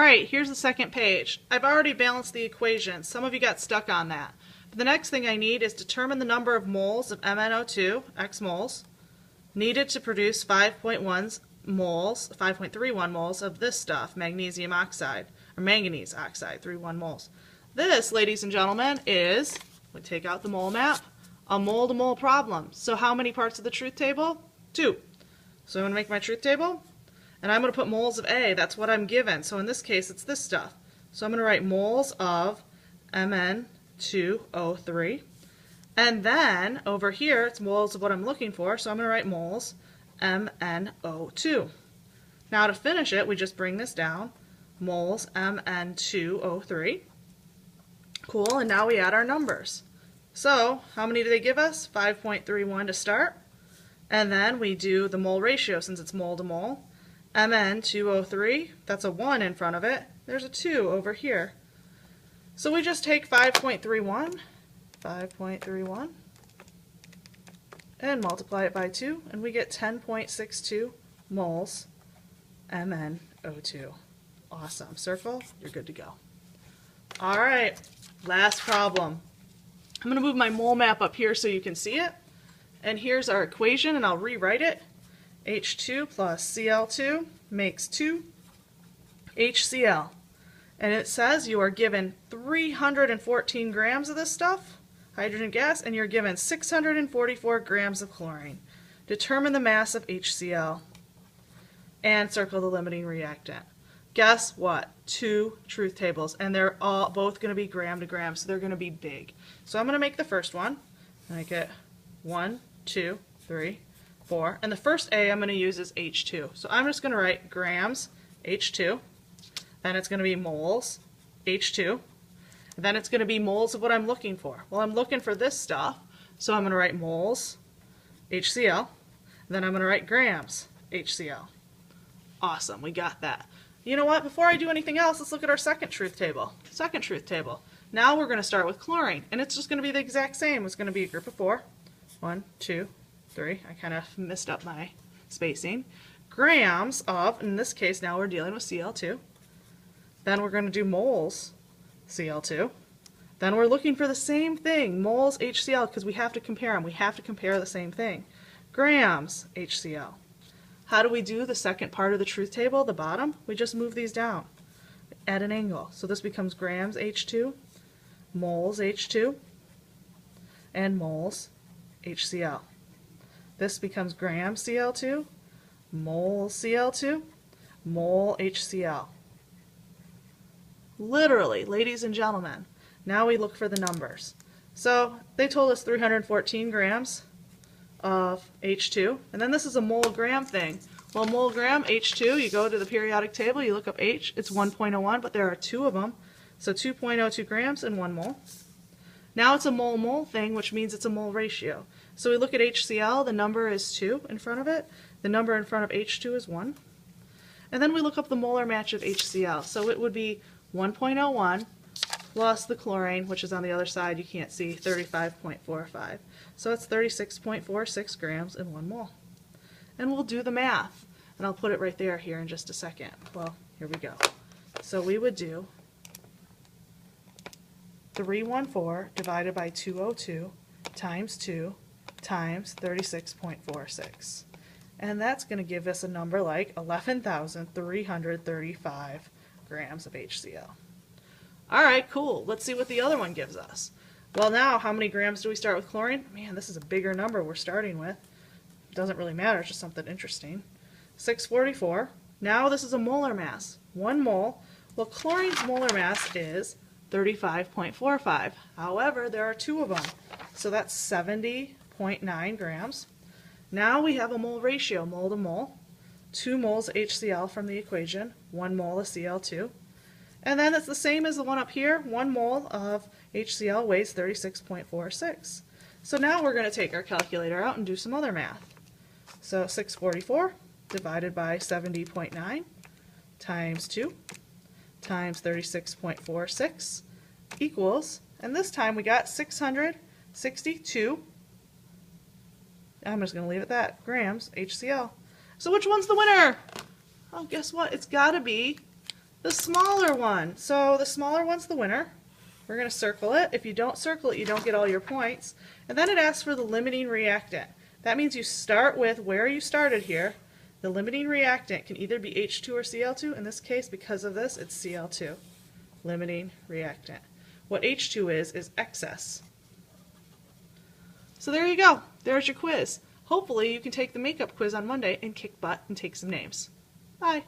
Alright, here's the second page. I've already balanced the equation. Some of you got stuck on that. But the next thing I need is determine the number of moles of MnO2, x moles, needed to produce 5.31 moles of this stuff, magnesium oxide, or manganese oxide, 31 moles. This, ladies and gentlemen, is, we take out the mole map, a mole-to-mole problem. So how many parts of the truth table? 2. So I'm going to make my truth table, and I'm going to put moles of A. That's what I'm given. So in this case, it's this stuff. So I'm going to write moles of Mn2O3. And then over here, it's moles of what I'm looking for. So I'm going to write moles MnO2. Now to finish it, we just bring this down. Moles Mn2O3. Cool, and now we add our numbers. So how many do they give us? 5.31 to start. And then we do the mole ratio since it's mole to mole. Mn2O3, that's a 1 in front of it. There's a 2 over here. So we just take 5.31, and multiply it by 2, and we get 10.62 moles MnO2. Awesome. Circle, you're good to go. All right, last problem. I'm going to move my mole map up here so you can see it. And here's our equation, and I'll rewrite it. H2 plus Cl2 makes 2 HCl. And it says you are given 314 grams of this stuff, hydrogen gas, and you're given 644 grams of chlorine. Determine the mass of HCl and circle the limiting reactant. Guess what? 2 truth tables, and they're all both going to be gram to gram, so they're going to be big. So I'm going to make the first one, and I get 1, 2, 3, 4, and the first A I'm going to use is H2. So I'm just going to write grams H2, then it's going to be moles H2, and then it's going to be moles of what I'm looking for. Well, I'm looking for this stuff, so I'm going to write moles HCl, and then I'm going to write grams HCl. Awesome, we got that. You know what? Before I do anything else, let's look at our second truth table. Second truth table. Now we're going to start with chlorine, and it's just going to be the exact same. It's going to be a group of 4. 1, 2, 3. I kind of messed up my spacing. Grams of, in this case now we're dealing with Cl2. Then we're going to do moles Cl2. Then we're looking for the same thing, moles HCl, because we have to compare them. We have to compare the same thing. Grams HCl. How do we do the second part of the truth table, the bottom? We just move these down at an angle. So this becomes grams H2, moles H2, and moles HCl. This becomes gram Cl2, mole Cl2, mole HCl. Literally, ladies and gentlemen, now we look for the numbers. So they told us 314 grams of H2, and then this is a mole gram thing. Well, mole gram H2, you go to the periodic table, you look up H, it's 1.01, but there are 2 of them, so 2.02 grams in 1 mole. Now it's a mole-mole thing, which means it's a mole ratio. So we look at HCl, the number is 2 in front of it, the number in front of H2 is 1, and then we look up the molar match of HCl, so it would be 1.01 plus the chlorine, which is on the other side, you can't see, 35.45. So it's 36.46 grams in 1 mole. And we'll do the math. And I'll put it right there here in just a second. Well, here we go. So we would do 314 divided by 202 times 2 times 36.46. And that's going to give us a number like 11,335 grams of HCl. Alright, cool. Let's see what the other one gives us. Well, now, how many grams do we start with chlorine? Man, this is a bigger number we're starting with. Doesn't really matter, it's just something interesting. 644. Now this is a molar mass. 1 mole. Well, chlorine's molar mass is 35.45. However, there are 2 of them. So that's 70.9 grams. Now we have a mole ratio, mole to mole. 2 moles HCl from the equation. 1 mole of Cl2. And then it's the same as the one up here. 1 mole of HCl weighs 36.46. So now we're going to take our calculator out and do some other math. So 644 divided by 70.9 times 2 times 36.46 equals, and this time we got 662, I'm just going to leave it at that, grams HCl. So which one's the winner? Oh, guess what? It's got to be The smaller one. So the smaller one's the winner. We're going to circle it. If you don't circle it, you don't get all your points. And then it asks for the limiting reactant. That means you start with where you started here. The limiting reactant can either be H2 or Cl2. In this case, because of this, it's Cl2. Limiting reactant. What H2 is excess. So there you go. There's your quiz. Hopefully you can take the makeup quiz on Monday and kick butt and take some names. Bye.